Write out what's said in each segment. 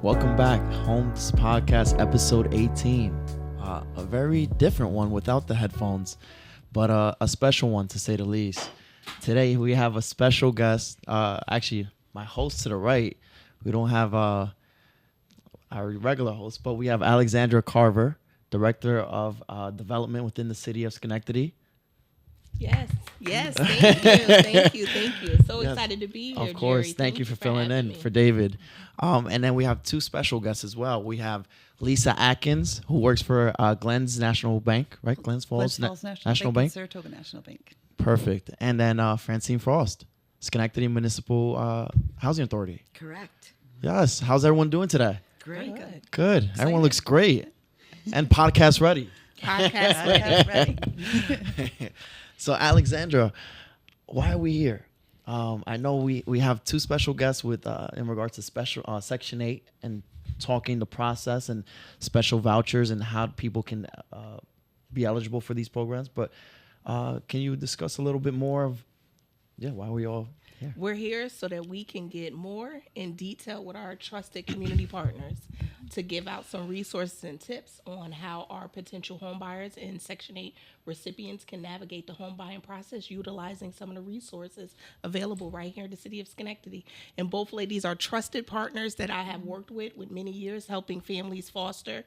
Welcome back, Homes Podcast, episode 18. A very different one without the headphones, but a special one to say the least. Today we have a special guest. Actually, my host to the right. We don't have our regular host, but we have Alexandra Carver, Director of Development within the City of Schenectady. Yes, thank you. So Yes, excited to be here, of course. Jerry. Thank you for filling in me. for David. And then we have two special guests as well. We have Lisa Atkins, who works for Glens National Bank, right? Glens Falls National Bank. Saratoga National Bank. Perfect. And then Francine Frost, Schenectady Municipal Housing Authority. Correct. Yes. How's everyone doing today? Great. Good. Everyone looks great. And podcast ready. Podcast ready. So, Alexandra, why are we here? I know we have two special guests with in regards to special Section 8 and talking the process and special vouchers and how people can be eligible for these programs. But can you discuss a little bit more of why we all here? We're here so that we can get more in detail with our trusted community partners to give out some resources and tips on how our potential home buyers and Section 8 recipients can navigate the home buying process utilizing some of the resources available right here in the city of Schenectady. And both ladies are trusted partners that I have worked with many years, helping families foster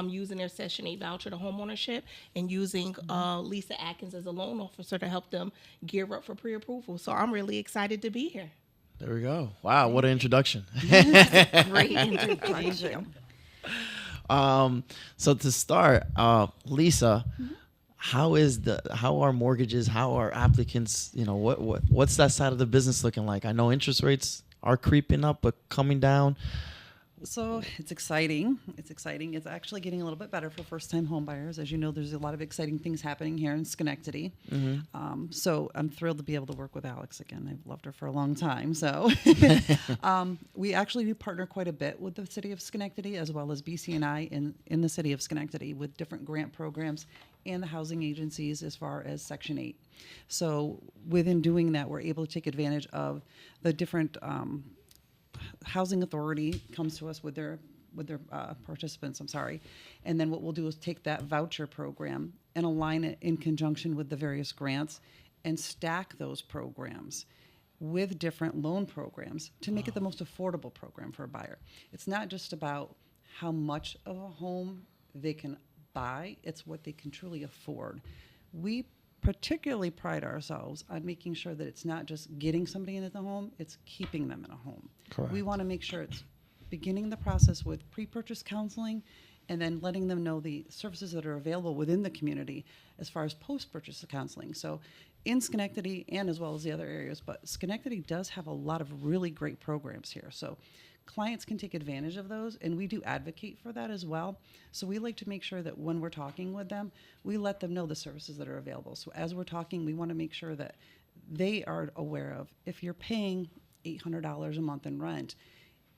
using their Section 8 voucher to homeownership and using Lisa Atkins as a loan officer to help them gear up for pre-approval. So I'm really excited to be here. There we go. Wow, what an introduction. Great introduction. So to start, Lisa, how are mortgages? How are applicants? What's that side of the business looking like? I know interest rates are creeping up, but coming down. So it's exciting. It's actually getting a little bit better for first-time home buyers. As you know, there's a lot of exciting things happening here in Schenectady. So I'm thrilled to be able to work with Alex again. I've loved her for a long time. So we actually do partner quite a bit with the city of Schenectady as well as BCNI in the city of Schenectady with different grant programs and the housing agencies as far as Section 8. So within doing that, we're able to take advantage of the different housing authority comes to us with their participants, and then what we'll do is take that voucher program and align it in conjunction with the various grants and stack those programs with different loan programs to make it the most affordable program for a buyer. It's not just about how much of a home they can buy, it's what they can truly afford. We particularly pride ourselves on making sure that it's not just getting somebody into the home, it's keeping them in a home. Correct. We want to make sure it's beginning the process with pre-purchase counseling and then letting them know the services that are available within the community as far as post-purchase counseling. So in Schenectady and as well as the other areas, but Schenectady does have a lot of really great programs here. So clients can take advantage of those, and we do advocate for that as well. So we like to make sure that when we're talking with them, we let them know the services that are available. So as we're talking, we want to make sure that they are aware of if you're paying $800 a month in rent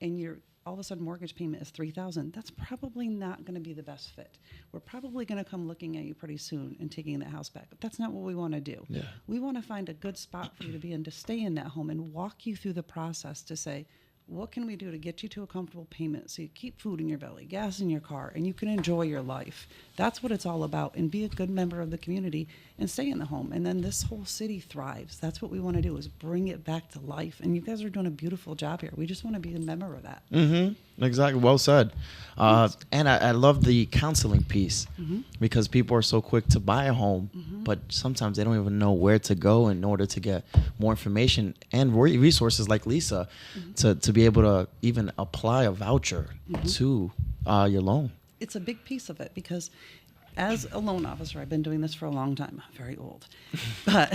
and you're all of a sudden mortgage payment is $3,000, that's probably not going to be the best fit. We're probably going to come looking at you pretty soon and taking that house back. But that's not what we want to do. Yeah. We want to find a good spot for you to be in, to stay in that home and walk you through the process to say, what can we do to get you to a comfortable payment so you keep food in your belly, gas in your car, and you can enjoy your life? That's what it's all about. And be a good member of the community and stay in the home. And then this whole city thrives. That's what we want to do, is bring it back to life. And you guys are doing a beautiful job here. We just want to be a member of that. Exactly. Well said. And I love the counseling piece because people are so quick to buy a home, but sometimes they don't even know where to go in order to get more information and resources like Lisa to be able to even apply a voucher to your loan. It's a big piece of it because as a loan officer, I've been doing this for a long time. I'm very old. But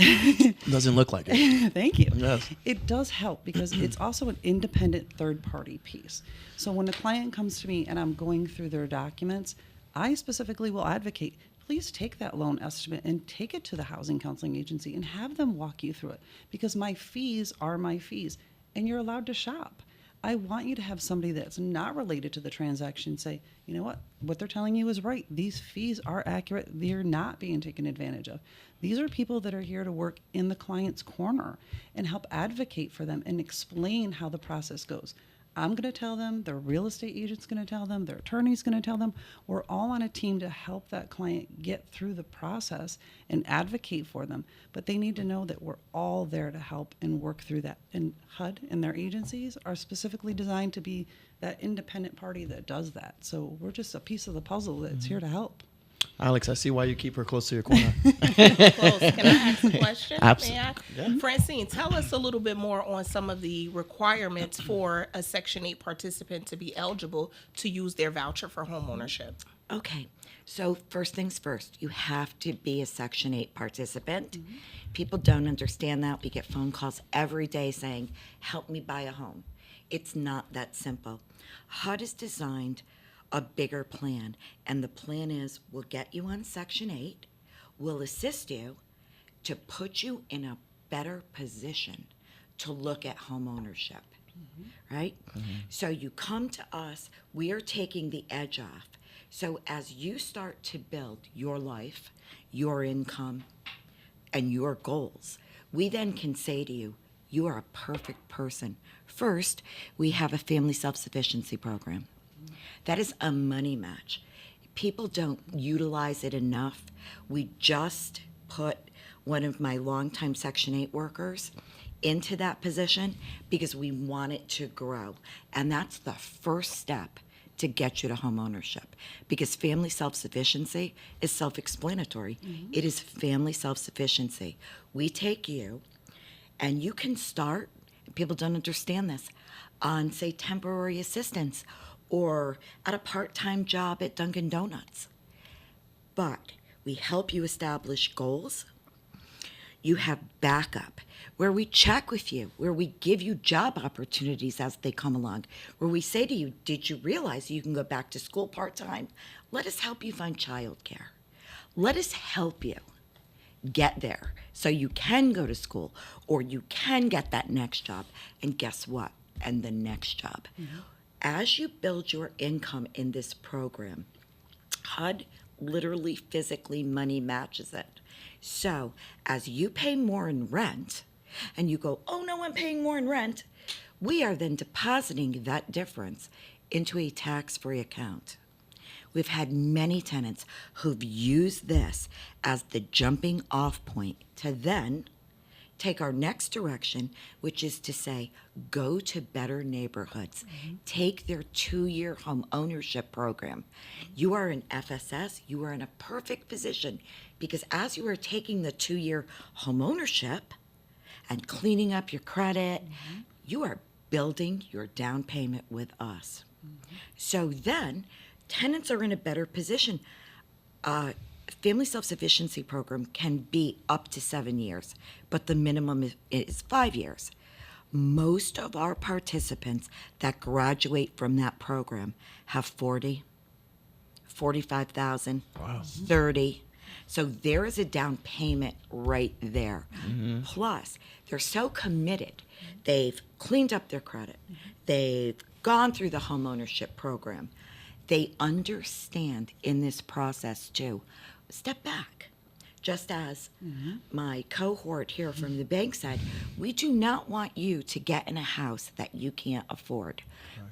Doesn't look like it. Thank you. Yes. It does help because it's also an independent third-party piece. So when a client comes to me and I'm going through their documents, I specifically will advocate, please take that loan estimate and take it to the housing counseling agency and have them walk you through it, because my fees are my fees and you're allowed to shop. I want you to have somebody that's not related to the transaction say, you know what they're telling you is right. These fees are accurate. They're not being taken advantage of. These are people that are here to work in the client's corner and help advocate for them and explain how the process goes. I'm going to tell them, their real estate agent's going to tell them, their attorney's going to tell them. We're all on a team to help that client get through the process and advocate for them. But they need to know that we're all there to help and work through that. And HUD and their agencies are specifically designed to be that independent party that does that. So we're just a piece of the puzzle that's here to help. Alex, I see why you keep her close to your corner. Close. Can I ask a question? Absolutely. Yeah. Francine, tell us a little bit more on some of the requirements for a Section 8 participant to be eligible to use their voucher for homeownership. Okay, so first things first, you have to be a Section 8 participant. People don't understand that. We get phone calls every day saying, help me buy a home. It's not that simple. HUD is designed a bigger plan, and the plan is we'll get you on Section 8, we'll assist you to put you in a better position to look at home ownership, right? So you come to us, we are taking the edge off. So as you start to build your life, your income, and your goals, we then can say to you, you are a perfect person. First, we have a family self-sufficiency program. That is a money match. People don't utilize it enough. We just put one of my longtime Section 8 workers into that position because we want it to grow. And that's the first step to get you to home ownership, because family self-sufficiency is self-explanatory. It is family self-sufficiency. We take you, and you can start, people don't understand this, on, say, temporary assistance or at a part-time job at Dunkin' Donuts. But we help you establish goals. You have backup, where we check with you, where we give you job opportunities as they come along, where we say to you, did you realize you can go back to school part-time? Let us help you find childcare. Let us help you get there so you can go to school or you can get that next job. And guess what? And the next job. As you build your income in this program, HUD literally physically money matches it. So as you pay more in rent and you go, oh no, I'm paying more in rent, we are then depositing that difference into a tax-free account. We've had many tenants who've used this as the jumping off point to then take our next direction, which is to say, go to better neighborhoods. Take their 2-year home ownership program. You are an FSS, you are in a perfect position, because as you are taking the 2-year home ownership and cleaning up your credit, you are building your down payment with us. So then, tenants are in a better position. Family self-sufficiency program can be up to 7 years, but the minimum is 5 years. Most of our participants that graduate from that program have 40, 45,000, 30. So there is a down payment right there. Plus, they're so committed. They've cleaned up their credit. They've gone through the homeownership program. They understand in this process too. Step back. Just as my cohort here from the bank said, we do not want you to get in a house that you can't afford.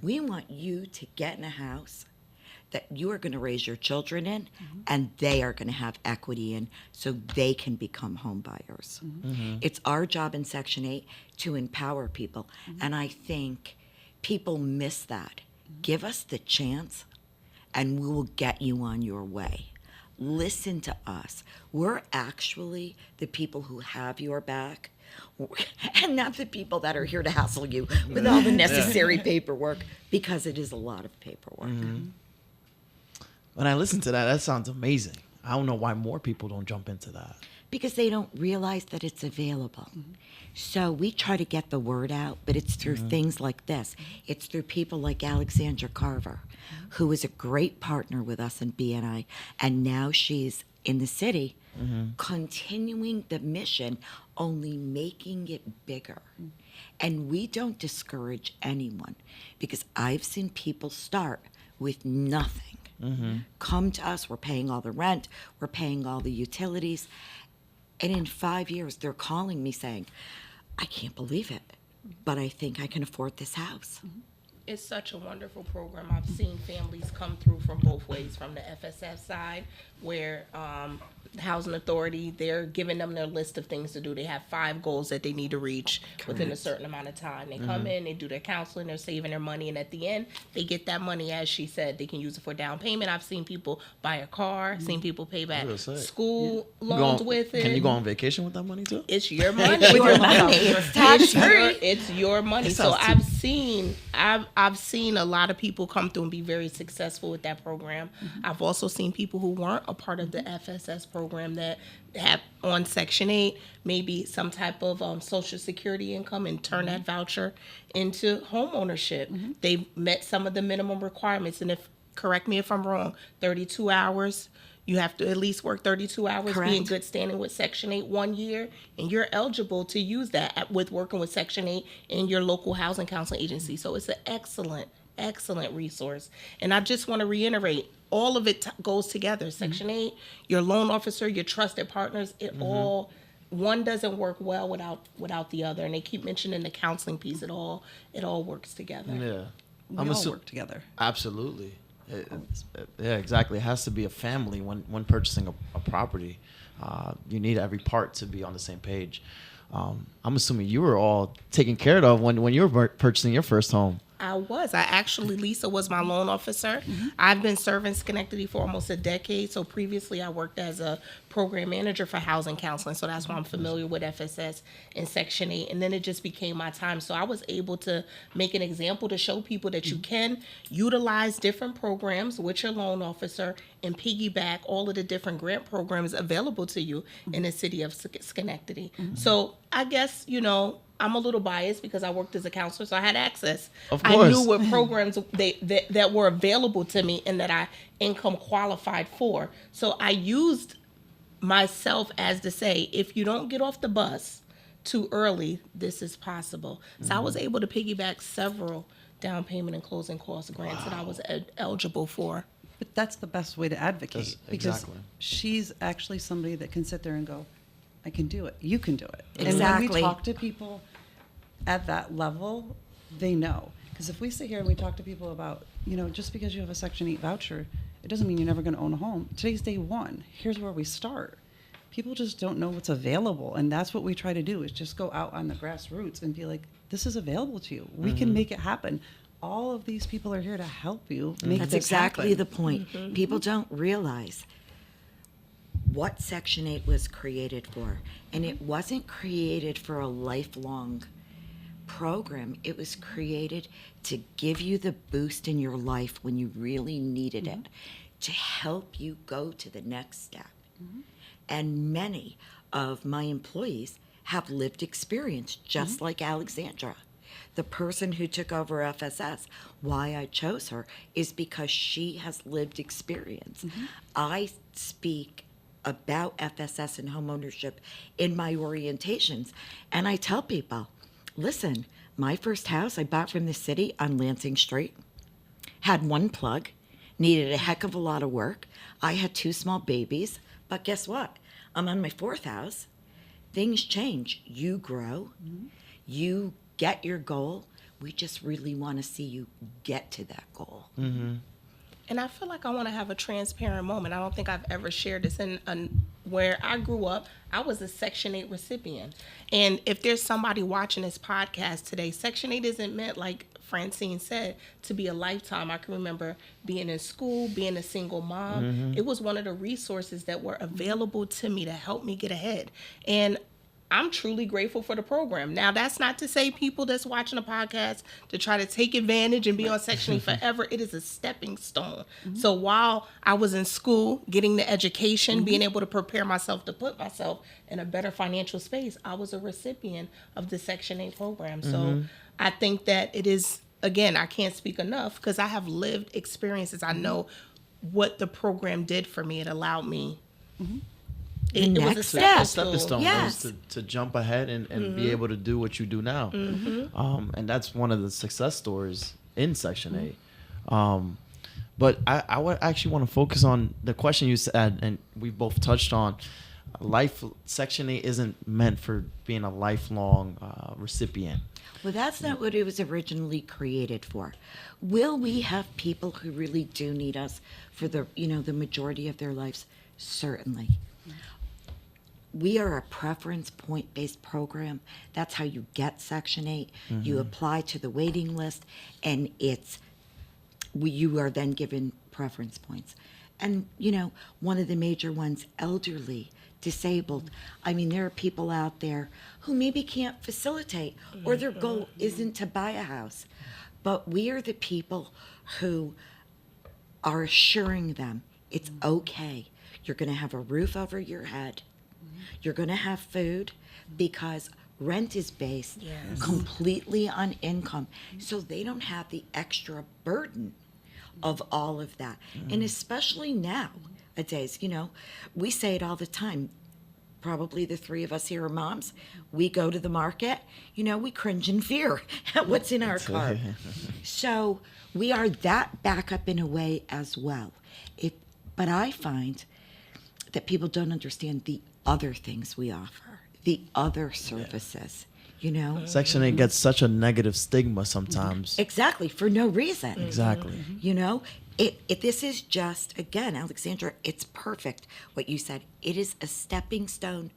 We want you to get in a house that you are going to raise your children in, and they are going to have equity in, so they can become home buyers. It's our job in Section 8 to empower people, and I think people miss that. Give us the chance, and we will get you on your way. Listen to us. We're actually the people who have your back, and not the people that are here to hassle you with all the necessary paperwork, because it is a lot of paperwork. When I listen to that, that sounds amazing. I don't know why more people don't jump into that. Because they don't realize that it's available. So we try to get the word out, but it's through things like this. It's through people like Alexandra Carver, who is a great partner with us in BNI, and now she's in the city, continuing the mission, only making it bigger. And we don't discourage anyone, because I've seen people start with nothing. Come to us, we're paying all the rent, we're paying all the utilities, and in 5 years, they're calling me saying, I can't believe it, but I think I can afford this house. It's such a wonderful program. I've seen families come through from both ways, from the FSF side, where the Housing Authority, they're giving them their list of things to do. They have 5 goals that they need to reach within a certain amount of time. They come in, they do their counseling, they're saving their money, and at the end, they get that money, as she said, they can use it for down payment. I've seen people buy a car, seen people pay back school loans with it. Can you go on vacation with that money too? It's your money. It's your money. It's tax-free. It's your money. So I've seen a lot of people come through and be very successful with that program. I've also seen people who weren't a part of the FSS program that have on Section 8 maybe some type of Social Security income and turn that voucher into home ownership. They've met some of the minimum requirements, and correct me if I'm wrong, 32 hours. You have to at least work 32 hours, Correct. be in good standing with Section 8 1 year, and you're eligible to use that with working with Section 8 in your local housing counseling agency. So it's an excellent resource. And I just want to reiterate, all of it goes together. Section 8, your loan officer, your trusted partners, it all, one doesn't work well without the other. And they keep mentioning the counseling piece. It all works together. Yeah. We all work together. Absolutely. Yeah, exactly. It has to be a family when purchasing a property. You need every part to be on the same page. I'm assuming you were all taken care of when you were purchasing your first home. Lisa was my loan officer. I've been serving Schenectady for almost a decade. So previously I worked as a program manager for housing counseling. So that's why I'm familiar with FSS and Section 8. And then it just became my time. So I was able to make an example to show people that you can utilize different programs with your loan officer and piggyback all of the different grant programs available to you in the city of Schenectady. So I guess, I'm a little biased because I worked as a counselor, so I had access. Of course. I knew what programs that were available to me and that I income qualified for. So I used myself as to say, if you don't get off the bus too early, this is possible. So I was able to piggyback several down payment and closing cost grants that I was eligible for. But that's the best way to advocate, because exactly. she's actually somebody that can sit there and go, I can do it. You can do it. And Exactly. when we talk to people at that level, they know. Because if we sit here and we talk to people about, just because you have a Section 8 voucher, it doesn't mean you're never going to own a home. Today's day one. Here's where we start. People just don't know what's available. And that's what we try to do, is just go out on the grassroots and be like, this is available to you. We can make it happen. All of these people are here to help you make That's this exactly happen. the point. People don't realize what Section 8 was created for. And it wasn't created for a lifelong program. It was created to give you the boost in your life when you really needed it, to help you go to the next step. And many of my employees have lived experience, just like Alexandra. The person who took over FSS, why I chose her is because she has lived experience. I speak about FSS and homeownership in my orientations, and I tell people, listen, my first house I bought from the city on Lansing Street, had one plug, needed a heck of a lot of work. I had 2 small babies, but guess what? I'm on my 4th house. Things change. You grow. You get your goal. We just really want to see you get to that goal. And I feel like I want to have a transparent moment. I don't think I've ever shared this. Where I grew up, I was a Section 8 recipient. And if there's somebody watching this podcast today, Section 8 isn't meant, like Francine said, to be a lifetime. I can remember being in school, being a single mom. It was one of the resources that were available to me to help me get ahead. And I'm truly grateful for the program. Now, that's not to say people that's watching a podcast to try to take advantage and be on Section 8 forever. It is a stepping stone. So while I was in school, getting the education, being able to prepare myself to put myself in a better financial space, I was a recipient of the Section 8 program. So I think that it is, again, I can't speak enough because I have lived experiences. I know what the program did for me. It allowed me. It was a stepping stone. Yes. Was to jump ahead and be able to do what you do now. And that's one of the success stories in Section 8. But I would actually want to focus on the question you said, and we both touched on, Section 8 isn't meant for being a lifelong recipient. Well, that's not what it was originally created for. Will we have people who really do need us for the majority of their lives? Certainly. We are a preference point-based program. That's how you get Section 8. You apply to the waiting list, and you are then given preference points. And, one of the major ones, elderly, disabled. I mean, there are people out there who maybe can't facilitate, or their goal isn't to buy a house. But we are the people who are assuring them it's okay. You're going to have a roof over your head. You're going to have food, because rent is based completely on income. So they don't have the extra burden of all of that. And especially nowadays, we say it all the time. Probably the three of us here are moms. We go to the market, we cringe in fear at what's in our cart. So we are that backup in a way as well. But I find that people don't understand the other things we offer, the other services, Section 8 gets such a negative stigma sometimes. Exactly, for no reason. Exactly. This is just, again, Alexandra, it's perfect what you said. It is a stepping stone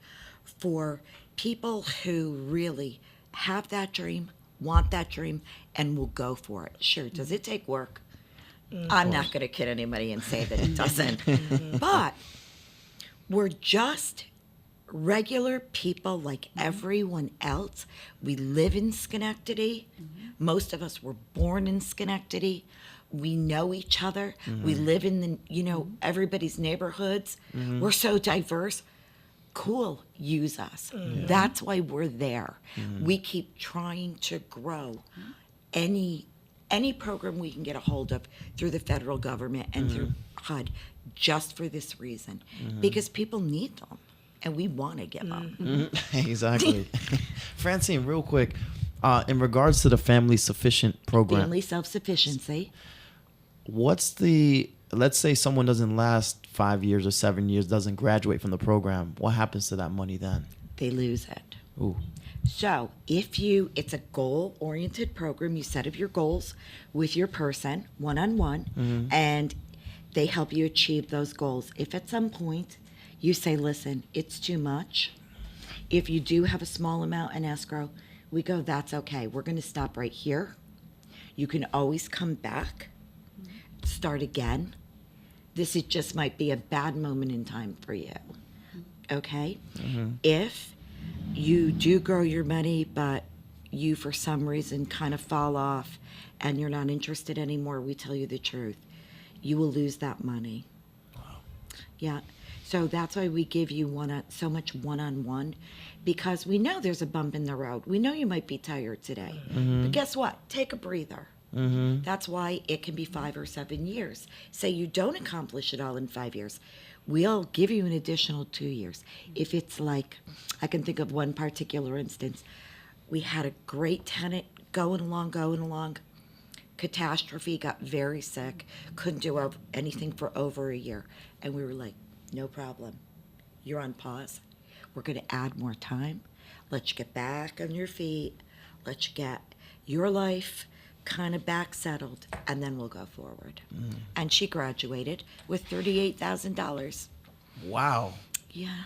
for people who really have that dream, want that dream, and will go for it. Sure, does it take work? I'm not going to kid anybody and say that it doesn't. But we're just regular people like everyone else. We live in Schenectady. Most of us were born in Schenectady. We know each other. We live in everybody's neighborhoods. We're so diverse. Cool, use us. That's why we're there. We keep trying to grow any program we can get a hold of through the federal government and through HUD, just for this reason, because people need them. And we want to give them. Exactly. Francine, real quick, in regards to the Family Sufficient program. Family self-sufficiency. Let's say someone doesn't last 5 years or 7 years, doesn't graduate from the program. What happens to that money then? They lose it. Ooh. So it's a goal-oriented program. You set up your goals with your person, one-on-one, and they help you achieve those goals. If at some point you say, listen, it's too much. If you do have a small amount in escrow, we go, that's okay. We're going to stop right here. You can always come back, start again. This just might be a bad moment in time for you. Okay? If you do grow your money, but you, for some reason, kind of fall off and you're not interested anymore, we tell you the truth. You will lose that money. Wow. Yeah. So that's why we give you so much one-on-one, because we know there's a bump in the road. We know you might be tired today. But guess what? Take a breather. That's why it can be 5 or 7 years. Say you don't accomplish it all in 5 years. We'll give you an additional 2 years. If it's like, I can think of one particular instance. We had a great tenant going along. Catastrophe, got very sick, couldn't do anything for over a year. And we were like, no problem. You're on pause. We're going to add more time. Let you get back on your feet. Let you get your life kind of back settled, and then we'll go forward. And she graduated with $38,000. Wow. Yeah.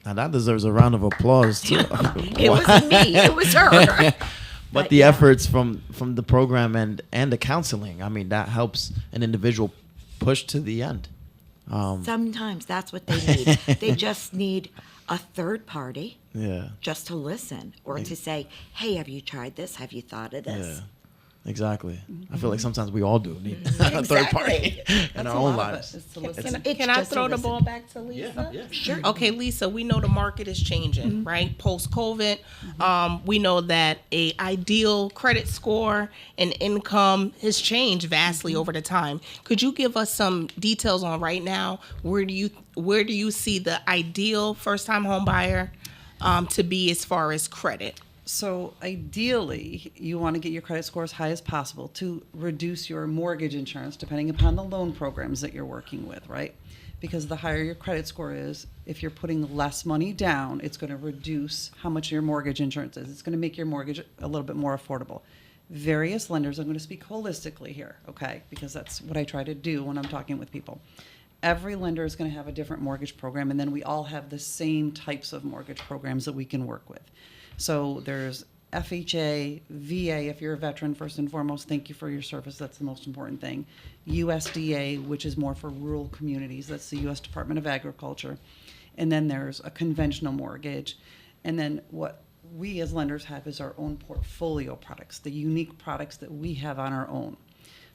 Now that deserves a round of applause too. It wasn't me. It was her. But the efforts from the program and the counseling, I mean, that helps an individual push to the end. Sometimes that's what they need. They just need a third party just to listen or to say, hey, have you tried this? Have you thought of this? Yeah. Exactly. I feel like sometimes we all do need a third party in our own lives. Can I throw the ball back to Lisa? Yeah. Sure. Okay, Lisa, we know the market is changing, right? Post-COVID, we know that a ideal credit score and income has changed vastly over the time. Could you give us some details on right now? Where do you see the ideal first-time home buyer to be as far as credit? So ideally, you want to get your credit score as high as possible to reduce your mortgage insurance, depending upon the loan programs that you're working with, right? because the higher your credit score is, if you're putting less money down, it's going to reduce how much your mortgage insurance is. It's going to make your mortgage a little bit more affordable. Various lenders, I'm going to speak holistically here, okay, because that's what I try to do when I'm talking with people. Every lender is going to have a different mortgage program, and then we all have the same types of mortgage programs that we can work with. So there's FHA, VA, if you're a veteran, first and foremost, thank you for your service. That's the most important thing. USDA, which is more for rural communities. That's the U.S. Department of Agriculture. And then there's a conventional mortgage. And then what we as lenders have is our own portfolio products, the unique products that we have on our own.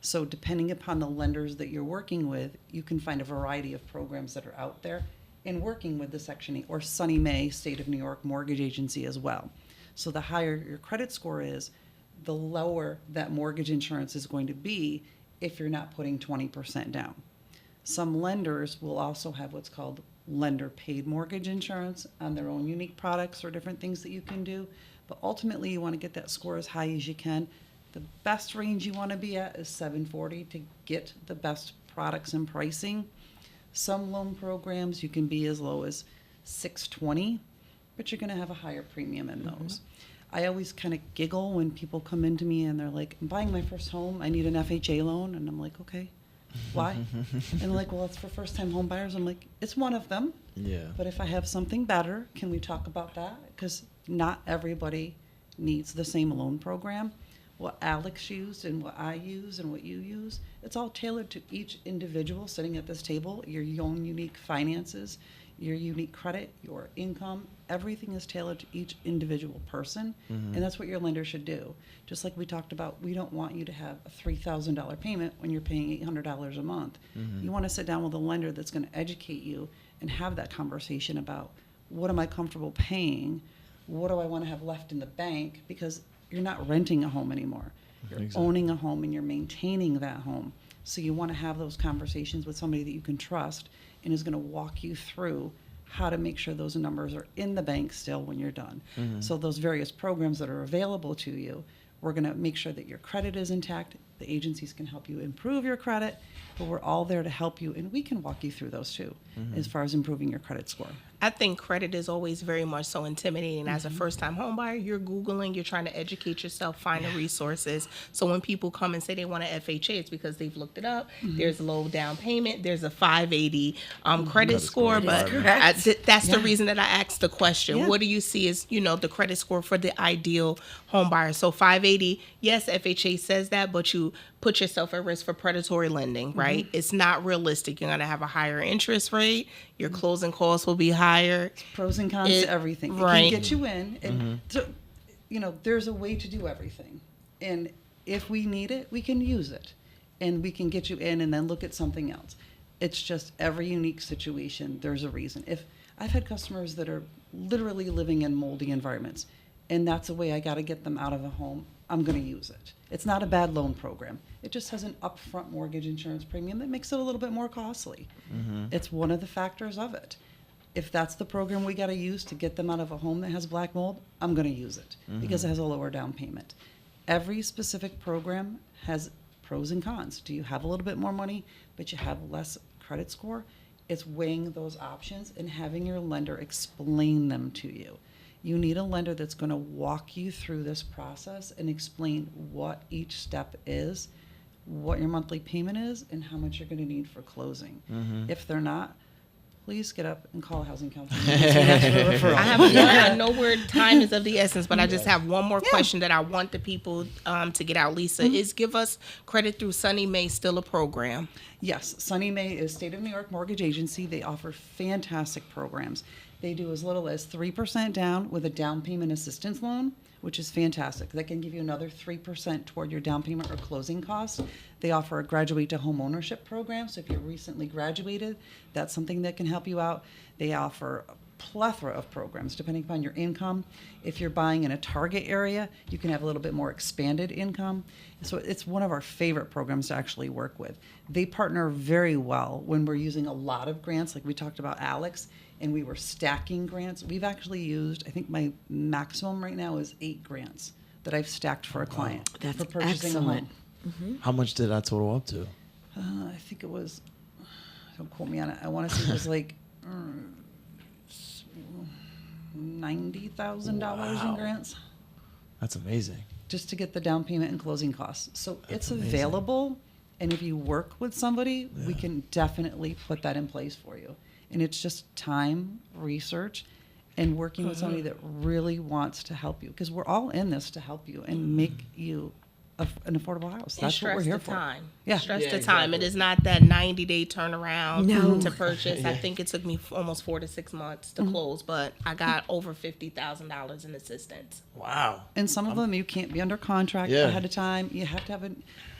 So depending upon the lenders that you're working with, you can find a variety of programs that are out there and working with the Section 8 or Sunny Mae State of New York Mortgage Agency as well. So the higher your credit score is, the lower that mortgage insurance is going to be if you're not putting 20% down. Some lenders will also have what's called lender paid mortgage insurance on their own unique products or different things that you can do. But ultimately, you want to get that score as high as you can. The best range you want to be at is 740 to get the best products and pricing. Some loan programs you can be as low as 620, but you're going to have a higher premium in those. I always kind of giggle when people come into me and they're like, I'm buying my first home, I need an FHA loan. And I'm like, okay, why? And they're like, well, it's for first-time home buyers. I'm like, it's one of them. Yeah. But if I have something better, can we talk about that? Because not everybody needs the same loan program. What Alex used and what I use and what you use, it's all tailored to each individual sitting at this table, your own unique finances, your unique credit, your income, everything is tailored to each individual person. And that's what your lender should do. Just like we talked about, we don't want you to have a $3,000 payment when you're paying $800 a month. You want to sit down with a lender that's going to educate you and have that conversation about, what am I comfortable paying? What do I want to have left in the bank? Because you're not renting a home anymore. You're Exactly. owning a home and you're maintaining that home. So you want to have those conversations with somebody that you can trust and is going to walk you through how to make sure those numbers are in the bank still when you're done. So those various programs that are available to you, we're going to make sure that your credit is intact. The agencies can help you improve your credit, but we're all there to help you, and we can walk you through those too, as far as improving your credit score. I think credit is always very much so intimidating. As a first-time home buyer, you're Googling, you're trying to educate yourself, find the resources. So when people come and say they want an FHA, it's because they've looked it up. There's low down payment. There's a 580 credit score. But that's the reason that I asked the question. Yeah. What do you see as, the credit score for the ideal home buyer? So 580, yes, FHA says that, but you put yourself at risk for predatory lending, right? It's not realistic. You're going to have a higher interest rate. Your closing costs will be higher. Pros and cons to everything. Right. It can get you in. And so, there's a way to do everything. And if we need it, we can use it. And we can get you in and then look at something else. It's just every unique situation, there's a reason. If I've had customers that are literally living in moldy environments, and that's a way I got to get them out of a home, I'm going to use it. It's not a bad loan program. It just has an upfront mortgage insurance premium that makes it a little bit more costly. It's one of the factors of it. If that's the program we got to use to get them out of a home that has black mold, I'm going to use it because it has a lower down payment. Every specific program has pros and cons. Do you have a little bit more money, but you have less credit score? It's weighing those options and having your lender explain them to you. You need a lender that's going to walk you through this process and explain what each step is, what your monthly payment is, and how much you're going to need for closing. If they're not, please get up and call a housing counselor. I know where time is of the essence, but I just have one more question that I want the people to get out. Lisa, is give us credit through Sunny Mae still a program? Yes, Sunny Mae is State of New York Mortgage Agency. They offer fantastic programs. They do as little as 3% down with a down payment assistance loan, which is fantastic. That can give you another 3% toward your down payment or closing costs. They offer a graduate to home ownership program. So if you're recently graduated, that's something that can help you out. They offer a plethora of programs depending upon your income. If you're buying in a target area, you can have a little bit more expanded income. So it's one of our favorite programs to actually work with. They partner very well when we're using a lot of grants, like we talked about Alex, and we were stacking grants. We've actually used, I think my maximum right now is 8 grants that I've stacked for a client. That's for purchasing excellent. a home. How much did that total up to? I think it was don't quote me on it. I want to say it was like $90,000 in grants That's amazing. just to get the down payment and closing costs. So it's amazing. available, and if you work with somebody, we can definitely put that in place for you. And it's just time, research, and working with somebody that really wants to help you, because we're all in this to help you and make you an affordable house. And That's what we're stress here the for. time. Yeah. Stress Yeah, the time. exactly. It is not that 90-day turnaround No. to purchase. I think it took me almost 4 to 6 months to close, but I got over $50,000 in assistance. Wow. And some of them you can't be under contract Yeah. ahead of time. You have to have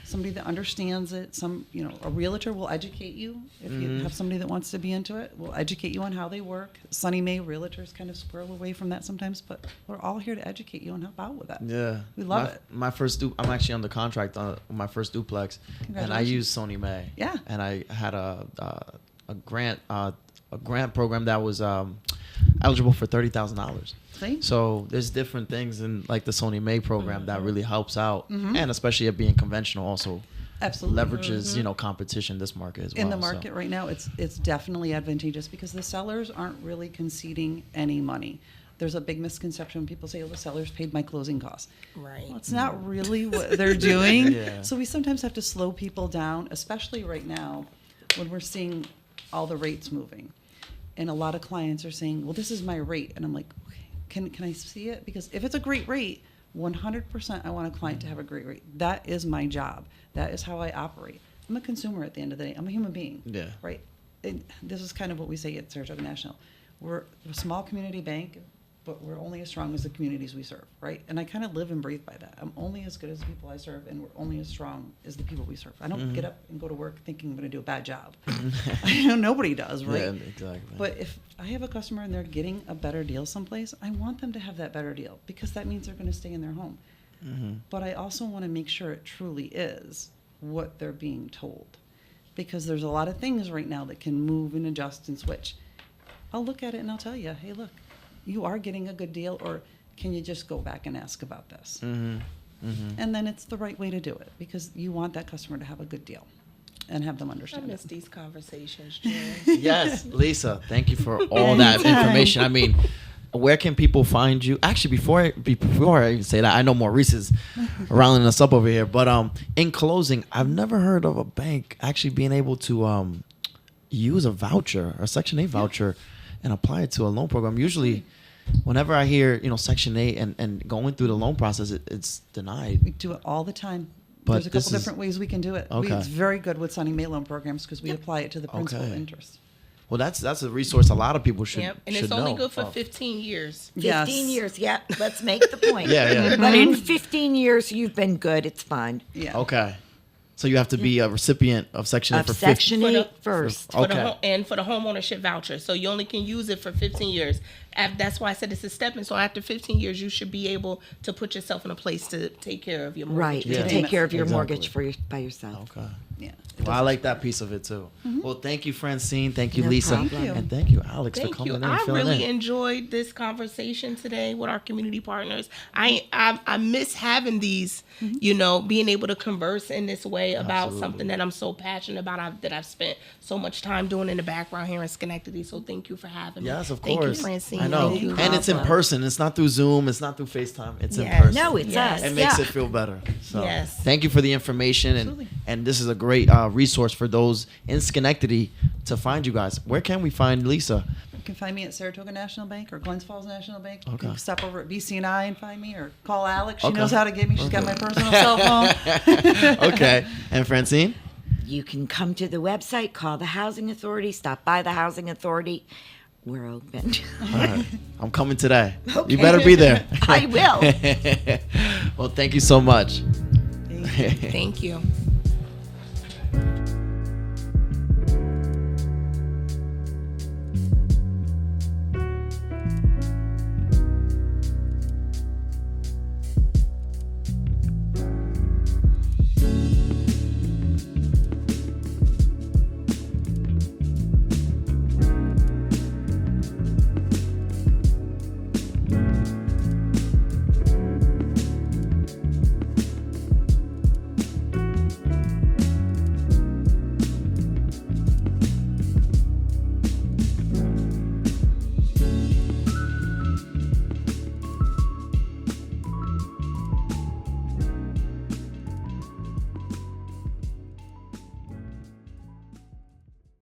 somebody that understands it. A realtor will educate you. If you have somebody that wants to be into it, will educate you on how they work. Sunny May realtors kind of squirrel away from that sometimes, but we're all here to educate you and help out with that. Yeah. We love it. My first I'm actually under contract on my first duplex, and I Congratulations. used Sony May. Yeah. And I had a grant program that was eligible for $30,000. See? So there's different things in like the Sony May program that really helps out, and especially it being conventional also Absolutely. leverages competition in this market as well. In the so. market right now, it's definitely advantageous because the sellers aren't really conceding any money. There's a big misconception when people say, "Oh, the sellers paid my closing costs." Right. Well, it's not really what they're doing. Yeah. So we sometimes have to slow people down, especially right now when we're seeing all the rates moving. And a lot of clients are saying, "Well, this is my rate," and I'm like, "Okay, can I see it?" Because if it's a great rate, 100% I want a client to have a great rate. That is my job. That is how I operate. I'm a consumer at the end of the day. I'm a human being. Yeah. Right. And this is kind of what we say at Saratoga National. We're a small community bank, but we're only as strong as the communities we serve, right? And I kind of live and breathe by that. I'm only as good as the people I serve, and we're only as strong as the people we serve. I don't get up and go to work thinking I'm going to do a bad job. I know nobody does, right? Yeah, exactly. But if I have a customer and they're getting a better deal someplace, I want them to have that better deal because that means they're going to stay in their home. But I also want to make sure it truly is what they're being told, because there's a lot of things right now that can move and adjust and switch. I'll look at it and I'll tell you, hey, look, you are getting a good deal, or can you just go back and ask about this? And then it's the right way to do it because you want that customer to have a good deal and have them I understand miss it. these conversations, Jen. Yes, Lisa, thank you for all that information. I mean, where can people find you? Actually, before I even say that, I know Maurice is rounding us up over here. But in closing, I've never heard of a bank actually being able to use a voucher, a Section 8 voucher, and apply it to a loan program. Usually, whenever I hear Section 8 and going through the loan process, it's denied. We do it all the time. But There's a this couple is- different ways we can do it. Okay. It's very good with Sunny May loan programs because we apply it to the principal Okay. interest. Well, that's a resource a lot of people should Yep. And should it's only know good for of. 15 years. 15 years, yeah. Let's make the point. Yeah. But in 15 years, you've been good. It's fine. Yeah. Okay. So you have to be a recipient of Section 8 Of for Section 50. 8 first. For the Okay. and for the home ownership voucher. So you only can use it for 15 years. That's why I said it's a stepping. So after 15 years, you should be able to put yourself in a place to take care of your mortgage. Right. Yeah. To take care of your Exactly. mortgage by yourself. Okay. Yeah. Well, I like that piece of it too. Well, thank you, Francine. Thank you, No Lisa. problem. And thank you, Alex, Thank for coming you. in and I filling really in. enjoyed this conversation today with our community partners. I miss having these, being able to converse in this way about Absolutely. something that I'm so passionate about, that I've spent so much time doing in the background here in Schenectady. So thank you for having me. Yes, of Thank course. you, Francine. I know. Thank you, And it's in Rafa. person. It's not through Zoom. It's not through FaceTime. It's in Yes. person. No, it's Yes. us. It makes yeah. it feel better. So Yes. thank you for the information. Absolutely. And this is a great resource for those in Schenectady to find you guys. Where can we find Lisa? You can find me at Saratoga National Bank or Glens Falls National Bank. You Okay. can step over at BC&I and find me, or call Alex. She Okay. knows how to get me. She's got my personal cell phone. Okay. And Francine? You can come to the website, call the Housing Authority, stop by the Housing Authority. We're open. All right. I'm coming today. Okay. You better be there. I will. Well, thank you so much. Thank you.